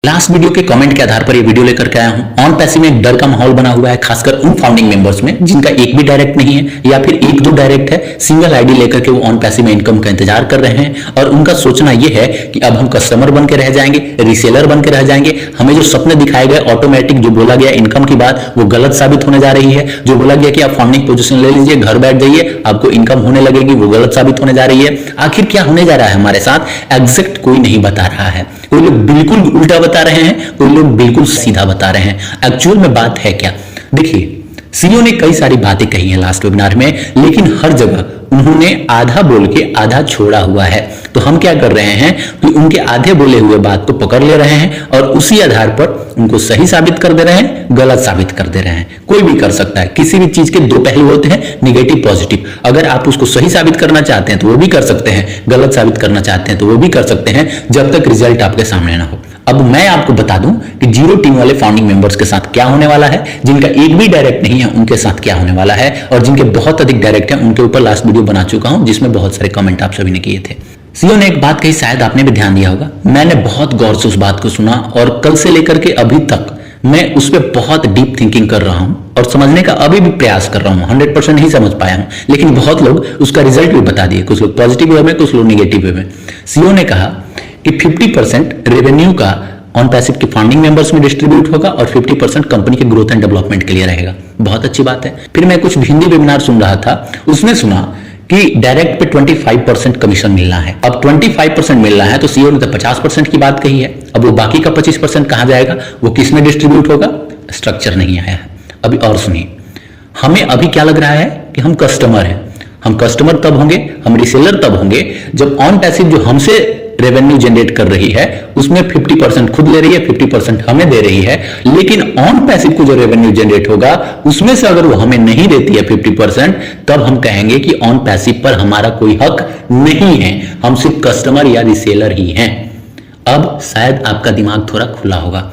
Last video के comment के आधार पर ये वीडियो लेकर के आया हूं। ऑन पैसिव में एक डर का माहौल बना हुआ है, खासकर उन फाउंडिंग मेंबर्स में जिनका एक भी डायरेक्ट नहीं है या फिर एक दो डायरेक्ट है। सिंगल आईडी लेकर के वो ऑन पैसिव में इनकम का इंतजार कर रहे हैं और उनका सोचना ये है कि अब हम कस्टमर बन के रह जाएंगे, रीसेलर बन के रह जाएंगे। हमें जो सपने दिखाए गए ऑटोमेटिक जो बोला गया इनकम की बात, वो गलत साबित होने जा रही है। जो बोला गया कि आप फाउंडिंग पोजीशन ले लीजिए, घर बैठ जाइए, आपको इनकम होने लगेगी, वो गलत साबित होने जा रही है। आखिर क्या होने जा रहा है हमारे साथ, एग्जैक्ट कोई नहीं बता रहा है। कोई लोग बिल्कुल उल्टा बता रहे हैं, कोई लोग बिल्कुल सीधा बता रहे हैं। एक्चुअल में बात है क्या? देखिए, सीईओ ने कई सारी बातें कही हैं लास्ट वेबिनार में, लेकिन हर जगह उन्होंने आधा बोल के आधा छोड़ा हुआ है। तो हम क्या कर रहे हैं कि उनके आधे बोले हुए बात को पकड़ ले रहे हैं और उसी आधार पर उनको सही साबित कर दे रहे हैं, गलत साबित कर दे रहे हैं। कोई भी कर सकता है, किसी भी चीज के दो पहलू होते हैं, निगेटिव पॉजिटिव। अगर आप उसको सही साबित करना चाहते हैं तो वो भी कर सकते हैं, गलत साबित करना चाहते हैं तो वो भी कर सकते हैं, जब तक रिजल्ट आपके सामने ना हो। अब मैं आपको बता दूं कि जीरो टीम वाले फाउंडिंग मेंबर्स के साथ क्या होने वाला है, जिनका एक भी डायरेक्ट नहीं है उनके साथ क्या होने वाला है, और जिनके बहुत अधिक डायरेक्ट है उनके ऊपर लास्ट वीडियो बना चुका हूं जिसमें बहुत सारे कमेंट आप सभी ने किए थे। सीईओ ने एक बात कही, शायद आपने भी ध्यान दिया होगा। मैंने बहुत गौर से उस बात को सुना और कल से लेकर के अभी तक मैं उस पर बहुत डीप थिंकिंग कर रहा हूं और समझने का अभी भी प्रयास कर रहा हूं। 100% नहीं समझ पाया हूं, लेकिन बहुत लोग उसका रिजल्ट भी बता दिए, कुछ लोग पॉजिटिव वे में, कुछ लोग निगेटिव वे में। सीईओ ने कहा कि 50% रेवेन्यू का ऑन पैसिव के फाउंडिंग मेंबर्स में डिस्ट्रीब्यूट होगा और 50% कंपनी के ग्रोथ एंड डेवलपमेंट के लिए रहेगा। बहुत अच्छी बात है। फिर मैं कुछ हिंदी वेबिनार सुन रहा था, उसमें सुना कि डायरेक्ट पे 25% कमीशन मिलना है। अब 25% मिलना है तो सीईओ ने तो 50% की बात कही है। अब वो बाकी का 25% कहां जाएगा, वो किस में डिस्ट्रीब्यूट होगा? स्ट्रक्चर नहीं आया है अभी। और सुनिए, हमें अभी क्या लग रहा है कि हम कस्टमर हैं। हम कस्टमर तब होंगे, हम रीसेलर तब होंगे जब ऑन पैसिव जो हमसे रेवेन्यू जनरेट कर रही है उसमें 50% खुद ले रही है, 50% हमें दे रही है। लेकिन ऑन पैसिव को जो रेवेन्यू जनरेट होगा उसमें से अगर वो हमें नहीं देती है 50%, तब हम कहेंगे कि ऑन पैसिव पर हमारा कोई हक नहीं है, हम सिर्फ कस्टमर या रिसेलर ही हैं। अब शायद आपका दिमाग थोड़ा खुला होगा।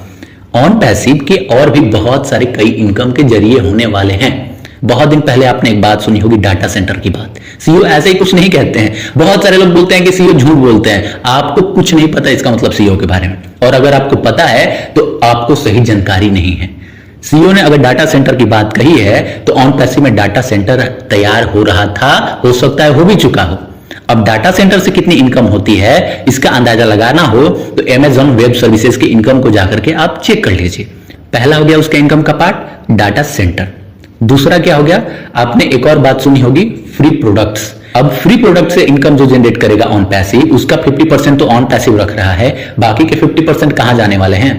ऑन पैसिव के और भी बहुत सारे कई इनकम के जरिए होने वाले हैं। बहुत दिन पहले आपने एक बात सुनी होगी, डाटा सेंटर की बात। सीईओ ऐसे ही कुछ नहीं कहते हैं। बहुत सारे लोग बोलते हैं कि सीईओ झूठ बोलते हैं। आपको कुछ नहीं पता इसका मतलब सीईओ के बारे में, और अगर आपको पता है तो आपको सही जानकारी नहीं है। सीईओ ने अगर डाटा सेंटर की बात कही है तो ऑन पैसिव में डाटा सेंटर तैयार हो रहा था, हो सकता है हो भी चुका हो। अब डाटा सेंटर से कितनी इनकम होती है इसका अंदाजा लगाना हो तो अमेज़न वेब सर्विसेज की इनकम को जाकर के आप चेक कर लीजिए। पहला हो गया उसका इनकम का पार्ट, डाटा सेंटर। दूसरा क्या हो गया, आपने एक और बात सुनी होगी, फ्री प्रोडक्ट्स। अब फ्री प्रोडक्ट से इनकम जो जनरेट करेगा ऑन पैसिव, उसका 50% तो ऑन पैसिव रख रहा है, बाकी के 50% कहां जाने वाले हैं?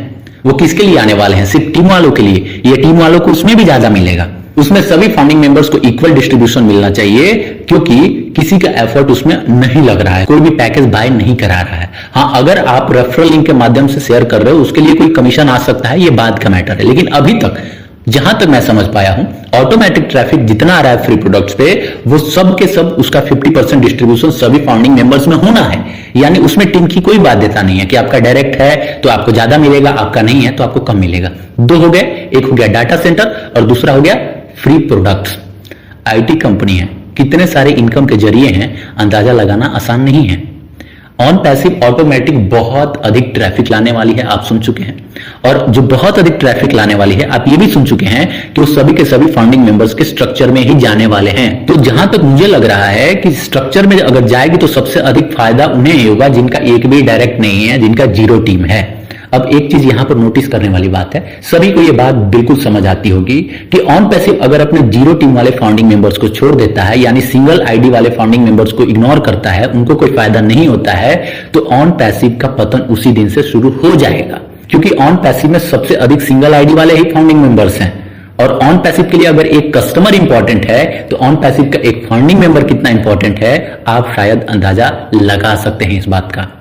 वो किसके लिए आने वाले हैं? सिर्फ टीम वालों के लिए। ये टीम वालों को उसमें भी ज्यादा मिलेगा। उसमें सभी फाउंडिंग मेंबर्स को इक्वल डिस्ट्रीब्यूशन मिलना चाहिए, क्योंकि किसी का एफर्ट उसमें नहीं लग रहा है, कोई भी पैकेज बाय नहीं करा रहा है। हाँ, अगर आप रेफरल लिंक के माध्यम से शेयर कर रहे हो उसके लिए कोई कमीशन आ सकता है, ये बात का मैटर है। लेकिन अभी तक जहां तक मैं समझ पाया हूं, ऑटोमेटिक ट्रैफिक जितना आ रहा है फ्री प्रोडक्ट्स पे, वो सब के सब उसका 50% डिस्ट्रीब्यूशन सभी फाउंडिंग मेंबर्स में होना है। यानी उसमें टीम की कोई बाध्यता नहीं है कि आपका डायरेक्ट है तो आपको ज्यादा मिलेगा, आपका नहीं है तो आपको कम मिलेगा। दो हो गए, एक हो गया डाटा सेंटर और दूसरा हो गया फ्री प्रोडक्ट्स। आईटी कंपनी है, कितने सारे इनकम के जरिए हैं, अंदाजा लगाना आसान नहीं है। ऑन पैसिव ऑटोमेटिक बहुत अधिक ट्रैफिक लाने वाली है, आप सुन चुके हैं। और जो बहुत अधिक ट्रैफिक लाने वाली है, आप ये भी सुन चुके हैं कि वो सभी के सभी फाउंडिंग मेंबर्स के स्ट्रक्चर में ही जाने वाले हैं। तो जहां तक मुझे लग रहा है कि स्ट्रक्चर में अगर जाएगी तो सबसे अधिक फायदा उन्हें ही होगा जिनका एक भी डायरेक्ट नहीं है, जिनका जीरो टीम है। अब एक चीज यहां पर नोटिस करने वाली बात है, सभी को यह बात बिल्कुल समझ आती होगी कि ऑन पैसिव अगर अपने जीरो टीम वाले फाउंडिंग मेंबर्स को छोड़ देता है, यानी सिंगल आईडी वाले फाउंडिंग मेंबर्स को इग्नोर करता है, उनको कोई फायदा नहीं होता है, तो ऑन पैसिव का पतन उसी दिन से शुरू हो जाएगा। क्योंकि ऑन पैसिव में सबसे अधिक सिंगल आईडी वाले ही फाउंडिंग मेंबर्स हैं। और ऑन पैसिव के लिए अगर एक कस्टमर इंपॉर्टेंट है तो ऑन पैसिव का एक फाउंडिंग मेंबर कितना इंपॉर्टेंट है, आप शायद अंदाजा लगा सकते हैं इस बात का।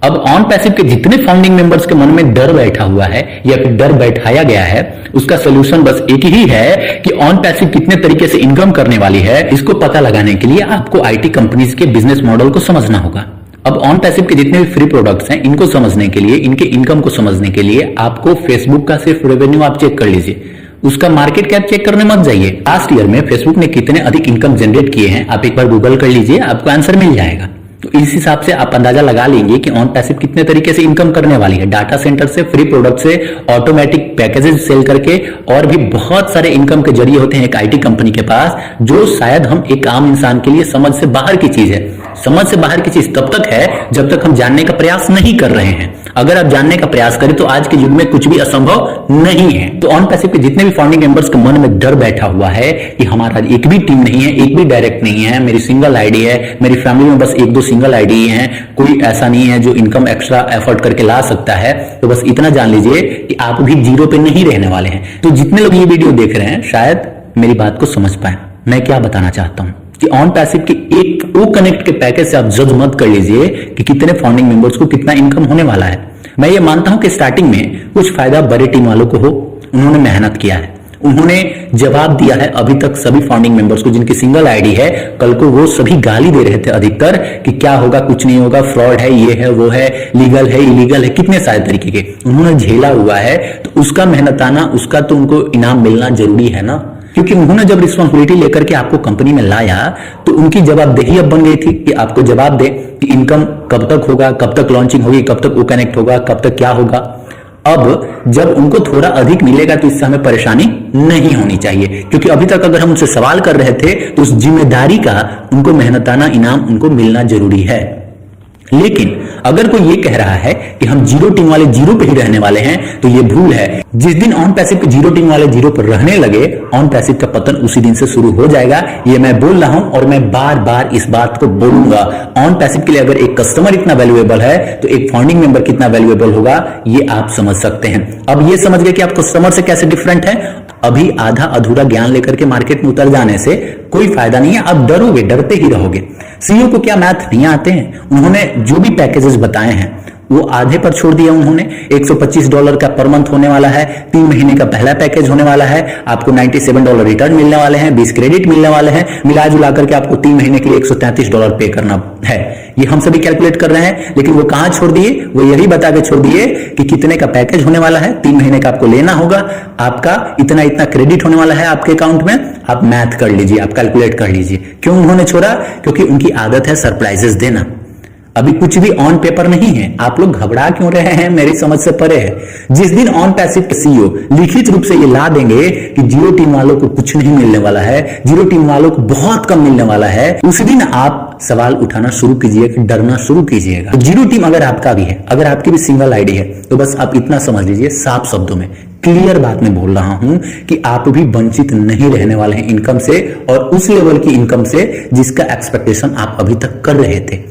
अब ऑन पैसिव के जितने फाउंडिंग मेंबर्स के मन में डर बैठा हुआ है या फिर डर बैठाया गया है, उसका सोल्यूशन बस एक ही है कि ऑन पैसिव कितने तरीके से इनकम करने वाली है, इसको पता लगाने के लिए आपको आईटी कंपनीज के बिजनेस मॉडल को समझना होगा। अब ऑन पैसिव के जितने भी फ्री प्रोडक्ट्स हैं, इनको समझने के लिए, इनके इनकम को समझने के लिए आपको फेसबुक का सिर्फ रेवेन्यू आप चेक कर लीजिए, उसका मार्केट कैप चेक करने मत जाइए। लास्ट ईयर में फेसबुक ने कितने अधिक इनकम जनरेट किए हैं आप एक बार गूगल कर लीजिए, आपको आंसर मिल जाएगा। तो इस हिसाब से आप अंदाजा लगा लेंगे कि ऑन पैसिव कितने तरीके से इनकम करने वाली है, डाटा सेंटर से, फ्री प्रोडक्ट से, ऑटोमेटिक पैकेजेस सेल करके, और भी बहुत सारे इनकम के जरिए होते हैं एक आईटी कंपनी के पास, जो शायद हम एक आम इंसान के लिए समझ से बाहर की चीज है। समझ से बाहर की चीज तब तक है जब तक हम जानने का प्रयास नहीं कर रहे हैं। अगर आप जानने का प्रयास करें तो आज के युग में कुछ भी असंभव नहीं है। तो ऑन पैसिव के जितने भी फाउंडिंग मेंबर्स के मन में डर बैठा हुआ है कि हमारा एक भी टीम नहीं है, एक भी डायरेक्ट नहीं है, मेरी सिंगल आईडी है, मेरी फैमिली में बस एक दो सिंगल आईडी ही है, कोई ऐसा नहीं है जो इनकम एक्स्ट्रा एफर्ट करके ला सकता है, तो बस इतना जान लीजिए कि आप भी जीरो पे नहीं रहने वाले हैं। तो जितने लोग ये वीडियो देख रहे हैं शायद मेरी बात को समझ पाए मैं क्या बताना चाहता हूं कि ऑन पैसिव के एक ओ कनेक्ट के पैकेज से आप जज मत कर लीजिए कि कितने फाउंडिंग मेंबर्स को कितना इनकम होने वाला है। मैं ये मानता हूं कि स्टार्टिंग में कुछ फायदा बड़े टीम वालों को हो, उन्होंने मेहनत किया है, उन्होंने जवाब दिया है अभी तक सभी फाउंडिंग मेंबर्स को जिनकी सिंगल आईडी है। कल को वो सभी गाली दे रहे थे अधिकतर कि क्या होगा, कुछ नहीं होगा, फ्रॉड है, ये है, वो है, लीगल है, इलीगल है, कितने सारे तरीके के उन्होंने झेला हुआ है। तो उसका मेहनताना, उसका तो उनको इनाम मिलना जरूरी है ना, क्योंकि उन्होंने जब रिस्पॉन्सिबिलिटी लेकर के आपको कंपनी में लाया तो उनकी जवाबदेही अब बन गई थी कि आपको जवाब दे कि इनकम कब तक होगा, कब तक लॉन्चिंग होगी, कब तक वो कनेक्ट होगा, कब तक क्या होगा। अब जब उनको थोड़ा अधिक मिलेगा तो इससे हमें परेशानी नहीं होनी चाहिए, क्योंकि अभी तक अगर हम उनसे सवाल कर रहे थे तो उस जिम्मेदारी का उनको मेहनताना इनाम उनको मिलना जरूरी है। लेकिन अगर कोई ये कह रहा है कि हम जीरो टीम वाले जीरो पे ही रहने वाले हैं तो ये भूल है। जिस दिन ऑन पैसिव के जीरो टीम वाले जीरो पर रहने लगे, ऑन पैसिव का पतन उसी दिन से शुरू हो जाएगा। ये मैं बोल रहा हूं और मैं बार बार इस बात को बोलूंगा। ऑन पैसिव के लिए अगर एक कस्टमर इतना वैल्यूएबल है तो एक फाउंडिंग मेंबर कितना वैल्यूएबल होगा ये आप समझ सकते हैं। अब ये समझ गए कि आप कस्टमर से कैसे डिफरेंट है। अभी आधा अधूरा ज्ञान लेकर के मार्केट में उतर जाने से कोई फायदा नहीं है। आप डरोगे, डरते ही रहोगे। सीईओ को क्या मैथ नहीं आते हैं? उन्होंने जो भी पैकेजेस बताए हैं वो आधे पर छोड़ दिया उन्होंने। $125 का पर मंथ होने वाला है, 3 महीने का पहला पैकेज होने वाला है, आपको $97 रिटर्न मिलने वाले हैं, 20 क्रेडिट मिलने वाले हैं, मिला जुला करके आपको 3 महीने के लिए $133 पे करना है। ये हम सभी कैलकुलेट कर रहे हैं, लेकिन वो कहां छोड़ दिए? वो यही बता के छोड़ दिए कि कितने का पैकेज होने वाला है, 3 महीने का आपको लेना होगा, आपका इतना इतना क्रेडिट होने वाला है आपके अकाउंट में। आप मैथ कर लीजिए, आप कैलकुलेट कर लीजिए। क्यों उन्होंने छोड़ा? क्योंकि उनकी आदत है सरप्राइजेस देना। अभी कुछ भी ऑन पेपर नहीं है। आप लोग घबरा क्यों रहे हैं? मेरी समझ से परे है। जिस दिन ऑन पैसिव के सीईओ लिखित रूप से ये ला देंगे कि जीरो टीम वालों को कुछ नहीं मिलने वाला है, जीरो टीम वालों को बहुत कम मिलने वाला है, उस दिन आप सवाल उठाना शुरू कीजिएगा, डरना शुरू कीजिएगा। तो जीरो टीम अगर आपका भी है, अगर आपकी भी सिंगल आईडी है, तो बस आप इतना समझ लीजिए, साफ शब्दों में क्लियर बात में बोल रहा हूं कि आप भी वंचित नहीं रहने वाले हैं इनकम से, और उस लेवल की इनकम से जिसका एक्सपेक्टेशन आप अभी तक कर रहे थे।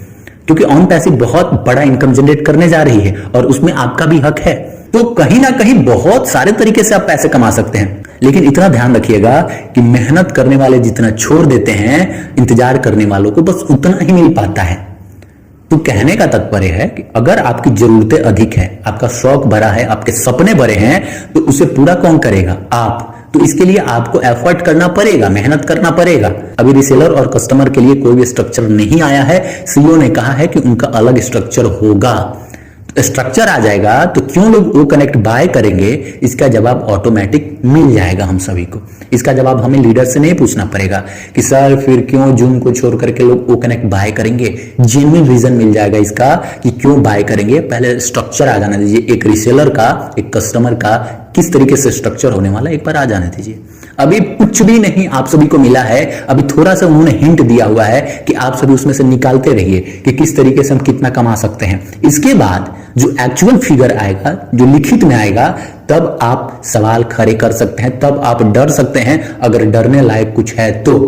क्योंकि ऑन पैसिव बहुत बड़ा इनकम जनरेट करने जा रही है और उसमें आपका भी हक है। तो कहीं ना कहीं बहुत सारे तरीके से आप पैसे कमा सकते हैं, लेकिन इतना ध्यान रखिएगा कि मेहनत करने वाले जितना छोड़ देते हैं, इंतजार करने वालों को बस उतना ही मिल पाता है। तो कहने का तात्पर्य है कि अगर आपकी जरूरतें अधिक है, आपका शौक बड़ा है, आपके सपने बड़े हैं, तो उसे पूरा कौन करेगा? आप। तो इसके लिए आपको एफर्ट करना पड़ेगा, मेहनत करना पड़ेगा। अभी रिसेलर और कस्टमर के लिए कोई भी स्ट्रक्चर नहीं आया है। सीईओ ने कहा है कि उनका अलग स्ट्रक्चर होगा। स्ट्रक्चर आ जाएगा तो क्यों लोग वो कनेक्ट बाय करेंगे, इसका जवाब ऑटोमेटिक मिल जाएगा हम सभी को। इसका जवाब हमें लीडर से नहीं पूछना पड़ेगा कि सर फिर क्यों जूम को छोड़ करके लोग वो कनेक्ट बाय करेंगे। जेन्युइन रीजन मिल जाएगा इसका कि क्यों बाय करेंगे। पहले स्ट्रक्चर आ जाने दीजिए, एक रिसेलर का, एक कस्टमर का किस तरीके से स्ट्रक्चर होने वाला एक बार आ जाने दीजिए। अभी कुछ भी नहीं आप सभी को मिला है। अभी थोड़ा सा उन्होंने हिंट दिया हुआ है कि आप सभी उसमें से निकालते रहिए कि किस तरीके से हम कितना कमा सकते हैं। इसके बाद जो एक्चुअल फिगर आएगा, जो लिखित में आएगा, तब आप सवाल खड़े कर सकते हैं, तब आप डर सकते हैं। अगर डरने लायक कुछ है तो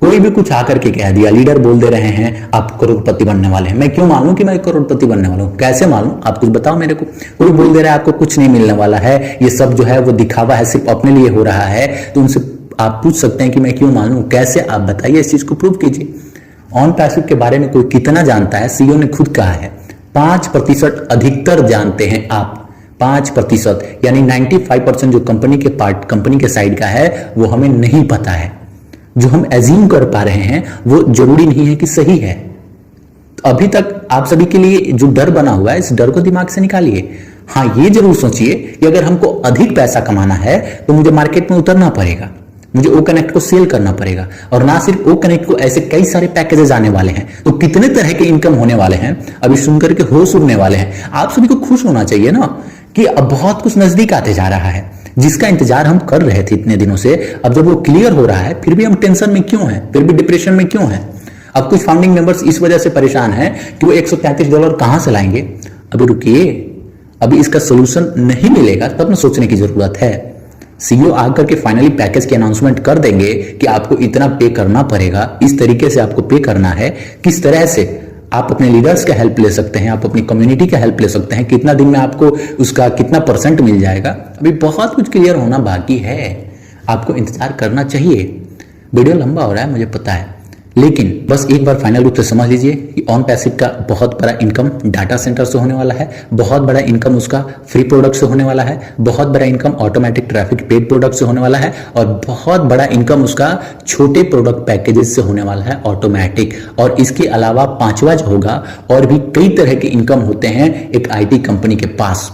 कोई भी कुछ आकर के कह दिया, लीडर बोल दे रहे हैं आप करोड़पति बनने वाले हैं। मैं क्यों मानूं कि मैं करोड़पति बनने वाला हूं? कैसे मालूं? आप कुछ बताओ मेरे को। कोई बोल दे रहा है आपको कुछ नहीं मिलने वाला है, ये सब जो है वो दिखावा है, सिर्फ अपने लिए हो रहा है, तो उनसे आप पूछ सकते हैं कि मैं क्यों मानूं? कैसे? आप बताइए, इस चीज को प्रूव कीजिए। ऑन पैसिव के बारे में कोई कितना जानता है? सीईओ ने खुद कहा है 5% अधिकतर जानते हैं आप। 5% यानी 95% जो कंपनी के साइड का है वो हमें नहीं पता है। जो हम एज्यूम कर पा रहे हैं वो जरूरी नहीं है कि सही है। तो अभी तक आप सभी के लिए जो डर बना हुआ है, इस डर को दिमाग से निकालिए। हाँ, ये जरूर सोचिए कि अगर हमको अधिक पैसा कमाना है तो मुझे मार्केट में उतरना पड़ेगा। मुझे ओ कनेक्ट को सेल करना पड़ेगा। और ना सिर्फ ओ कनेक्ट को, ऐसे कई सारे पैकेजेस आने वाले हैं, तो कितने तरह के इनकम होने वाले हैं अभी सुनकर के होश उड़ने वाले हैं। आप सभी को खुश होना चाहिए ना कि अब बहुत कुछ नजदीक आते जा रहा है, जिसका इंतजार हम कर रहे थे इतने दिनों से। अब जब वो क्लियर हो रहा है, फिर भी हम टेंशन में क्यों हैं, फिर भी डिप्रेशन में क्यों हैं। अब कुछ फाउंडिंग मेंबर्स इस वजह से परेशान हैं कि वो $133 कहां से लाएंगे। अभी रुकिए, अभी इसका सोल्यूशन नहीं मिलेगा तब न सोचने की जरूरत है। सीईओ आकर के फाइनली पैकेज की अनाउंसमेंट कर देंगे कि आपको इतना पे करना पड़ेगा, इस तरीके से आपको पे करना है, किस तरह से आप अपने लीडर्स का हेल्प ले सकते हैं, आप अपनी कम्युनिटी का हेल्प ले सकते हैं, कितना दिन में आपको उसका कितना % मिल जाएगा। अभी बहुत कुछ क्लियर होना बाकी है, आपको इंतजार करना चाहिए। वीडियो लंबा हो रहा है मुझे पता है, लेकिन बस एक बार फाइनल रूप से समझ लीजिए कि ऑन पैसिव का बहुत बड़ा इनकम डाटा सेंटर से होने वाला है, बहुत बड़ा इनकम उसका फ्री प्रोडक्ट से होने वाला है, बहुत बड़ा income automatic traffic paid product से होने वाला है, और बहुत बड़ा इनकम उसका छोटे प्रोडक्ट पैकेजेस से होने वाला है ऑटोमेटिक। और इसके अलावा पांचवा जो होगा, और भी कई तरह के इनकम होते हैं एक आईटी कंपनी के पास।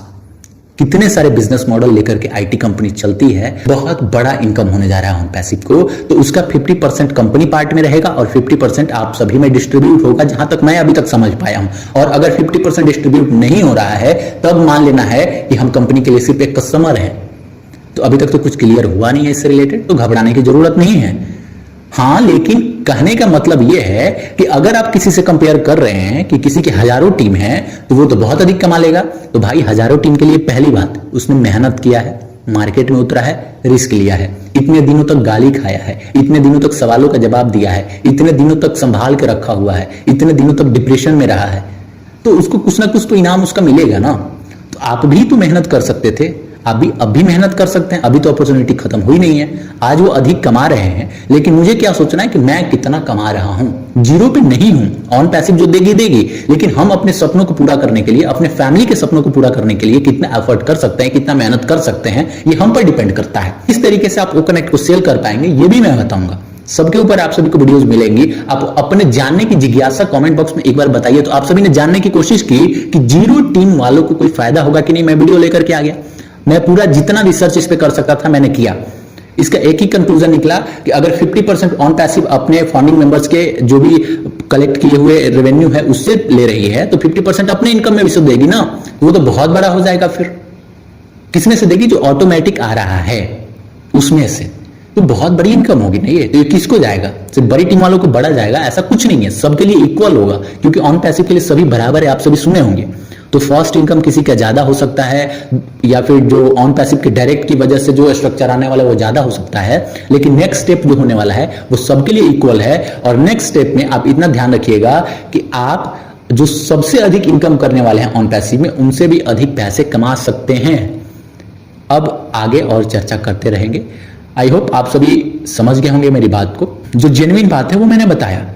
कितने सारे बिजनेस मॉडल लेकर के आईटी कंपनी चलती है, बहुत बड़ा इनकम होने जा रहा है ऑन पैसिव को। तो उसका 50% कंपनी पार्ट में रहेगा और 50% आप सभी में डिस्ट्रीब्यूट होगा, जहां तक मैं अभी तक समझ पाया हूं। और अगर 50% डिस्ट्रीब्यूट नहीं हो रहा है, तब मान लेना है कि हम कंपनी के लिए सिर्फ एक कस्टमर हैं। तो अभी तक तो कुछ क्लियर हुआ नहीं है इससे रिलेटेड, तो घबराने की जरूरत नहीं है। हाँ, लेकिन कहने का मतलब यह है कि अगर आप किसी से कंपेयर कर रहे हैं कि किसी की हजारों टीम है तो वो तो बहुत अधिक कमा लेगा, तो भाई हजारों टीम के लिए पहली बात, उसने मेहनत किया है, मार्केट में उतरा है, रिस्क लिया है, इतने दिनों तक गाली खाया है, इतने दिनों तक सवालों का जवाब दिया है, इतने दिनों तक संभाल के रखा हुआ है, इतने दिनों तक डिप्रेशन में रहा है, तो उसको कुछ ना कुछ तो इनाम उसका मिलेगा ना। तो आप भी तो मेहनत कर सकते थे, अब भी मेहनत कर सकते हैं। अभी तो अपॉर्चुनिटी खत्म हुई नहीं है, आज वो अधिक कमा रहे हैं, लेकिन मुझे क्या सोचना है कि मैं कितना कमा रहा हूं। जीरो पे नहीं हूं, ऑन पैसिव जो देगी देगी, लेकिन हम अपने सपनों को पूरा करने के लिए, अपने फैमिली के सपनों को पूरा करने के लिए कितना एफर्ट कर सकते हैं, कितना मेहनत कर सकते हैं, ये हम पर डिपेंड करता है। इस तरीके से आप ओ कनेक्ट को सेल कर पाएंगे, ये भी मैं बताऊंगा। सबके ऊपर आप सभी को वीडियोस मिलेंगी। आप अपने जानने की जिज्ञासा कमेंट बॉक्स में एक बार बताइए। तो आप सभी ने जानने की कोशिश की कि जीरो टीम वालों को कोई फायदा होगा कि नहीं। मैं वीडियो लेकर के आ गया, मैं पूरा जितना रिसर्च इस पे कर सकता था मैंने किया। इसका एक ही कंक्लूजन निकला कि अगर 50% ऑन पैसिव अपने फाउंडिंग मेंबर्स के जो भी कलेक्ट किए हुए रेवेन्यू है उससे ले रही है, तो 50% अपने इनकम में भी से देगी ना, वो तो बहुत बड़ा हो जाएगा। फिर किसमें से देगी? जो ऑटोमेटिक आ रहा है उसमें से, तो बहुत बड़ी इनकम होगी ना ये। तो ये किसको जाएगा? सिर्फ बड़ी टीम वालों को बढ़ा जाएगा? ऐसा कुछ नहीं है, सबके लिए इक्वल होगा, क्योंकि ऑन पैसिव के लिए सभी बराबर है। आप सभी सुने होंगे। तो फर्स्ट इनकम किसी का ज्यादा हो सकता है, या फिर जो ऑन पैसिव के डायरेक्ट की वजह से जो स्ट्रक्चर आने वाला है वो ज्यादा हो सकता है, लेकिन नेक्स्ट स्टेप जो होने वाला है वो सबके लिए इक्वल है। और नेक्स्ट स्टेप में आप इतना ध्यान रखिएगा कि आप जो सबसे अधिक इनकम करने वाले हैं ऑन पैसिव में, उनसे भी अधिक पैसे कमा सकते हैं। अब आगे और चर्चा करते रहेंगे। आई होप आप सभी समझ गए होंगे मेरी बात को। जो जेन्युइन बात है वो मैंने बताया।